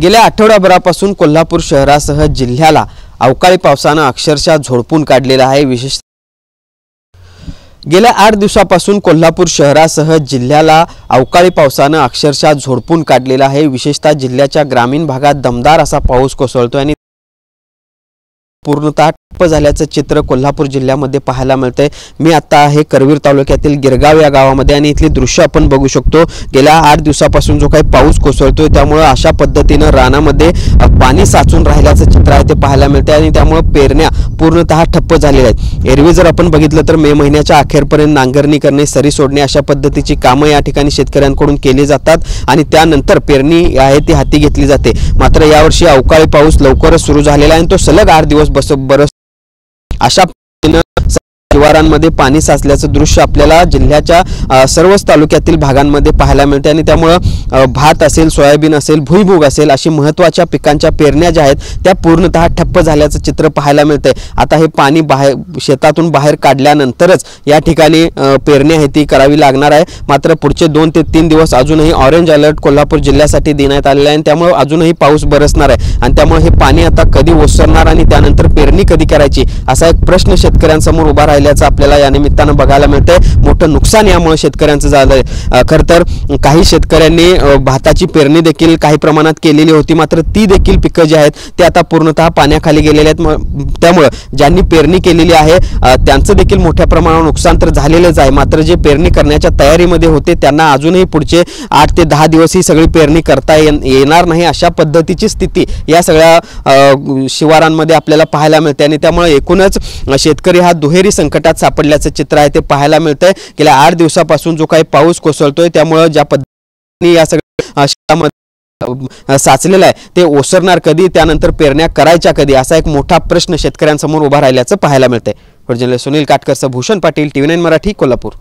गेल्या आठवड्याभरापासून कोल्हापूर शहरासह जिल्ह्याला अवकाळी पावसाने अक्षरशः झोडपून काढलेला आहे। विशेष गेल्या 8 दिवसापासून कोल्हापूर शहरासह जिल्ह्याला अवकाळी पावसाने अक्षरशः झोडपून काढलेला आहे। विशेषतः जिल्ह्याच्या ग्रामीण भागात दमदार असा पाऊस कोसळतोय आणि पूर्णतः ठप्प झाल्याचं चित्र कोल्हापूर जिल्ह्यामध्ये पाहायला मिळतंय। मी आता आहे करवीर तालुक्यातील गिरगाव या गावामध्ये आणि इथली दृश्य आपण बघू शकतो। गेल्या 8 दिवसापासून जो काही पाऊस कोसळतोय त्यामुळे अशा पद्धतीने रानामध्ये पाणी साचून राहिल्याचं चित्र आहे ते पाहायला मिळतंय आणि त्यामुळे पेरण्या पूर्णतः ठप्प झालेल्या आहेत। एरवी जर आपण बघितलं तर मे महिन्याच्या अखेरपर्यंत नांगरणी करणे, सरी सोडणे अशा पद्धतीची कामं या ठिकाणी शेतकऱ्यांकडून केली जातात आणि त्यानंतर पेरणी आहे ती हाती घेतली जाते। मात्र यावर्षी अवकाळी पाऊस लवकरच सुरू झालेला आहे आणि तो सलग 8 दिवस बरस अशा शिवारांमध्ये पाणी साचल्याचं दृश्य आपल्याला जिल्ह्याच्या सर्वच तालुक्यातील भागांमध्ये पाहायला मिळते आणि त्यामुळे भात असेल, सोयाबीन असेल, भुईमूग असेल अशी महत्त्वाच्या पिकांच्या पेरण्या ज्या आहेत त्या पूर्णतः ठप्प झाल्याचं चित्र पाहायला मिळते। आता हे पाणी शेतातून बाहेर काढल्यानंतरच या ठिकाणी पेरणी आहे ती करावी लागणार आहे। मात्र पुढचे 2 ते 3 दिवस अजूनही ऑरेंज अलर्ट कोल्हापूर जिल्ह्यासाठी देण्यात आलेला आहे आणि त्यामुळे अजूनही पाऊस बरसणार आहे आणि त्यामुळे हे पाणी आता कधी ओसरणार आणि त्यानंतर पेरणी कधी करायची असा एक प्रश्न शेतकऱ्यांसमोर उभा राहिल्याचं आपल्याला या निमित्तानं बघायला मिळतंय। मोठं नुकसान यामुळे शेतकऱ्यांचं झालंय। खरं तर काही शेतकऱ्यांनी भाताची पेरणी देखील काही प्रमाणात केलेली होती, मात्र ती देखील पिकं जी आहेत ते आता पूर्णतः पाण्याखाली गेलेली आहेत। त्यामुळे ज्यांनी पेरणी केलेली आहे त्यांचं देखील मोठ्या प्रमाणावर नुकसान तर झालेलंच आहे। मात्र जे पेरणी करण्याच्या तयारीमध्ये होते त्यांना अजूनही पुढचे 8 ते 10 दिवस ही सगळी पेरणी करता येणार नाही अशा पद्धतीची स्थिती या सगळ्या शिवारांमध्ये आपल्याला पाहायला मिळते आणि त्यामुळे एकूणच शेतकरी हा दुहेरी संकटात सापडल्याचं चित्र आहे ते पाहायला मिळतंय। गेल्या 8 दिवसापासून जो काही पाऊस कोसळतोय त्यामुळे ज्या पद्धतीने या सगळ्या शेतामध्ये साचलेला आहे ते ओसरणार कधी, त्यानंतर पेरण्या करायच्या कधी असा एक मोठा प्रश्न शेतकऱ्यांसमोर उभा राहिल्याचं पाहायला मिळतंय। सुनील काटकर, भूषण पाटील, TV9 मराठी, कोल्हापूर।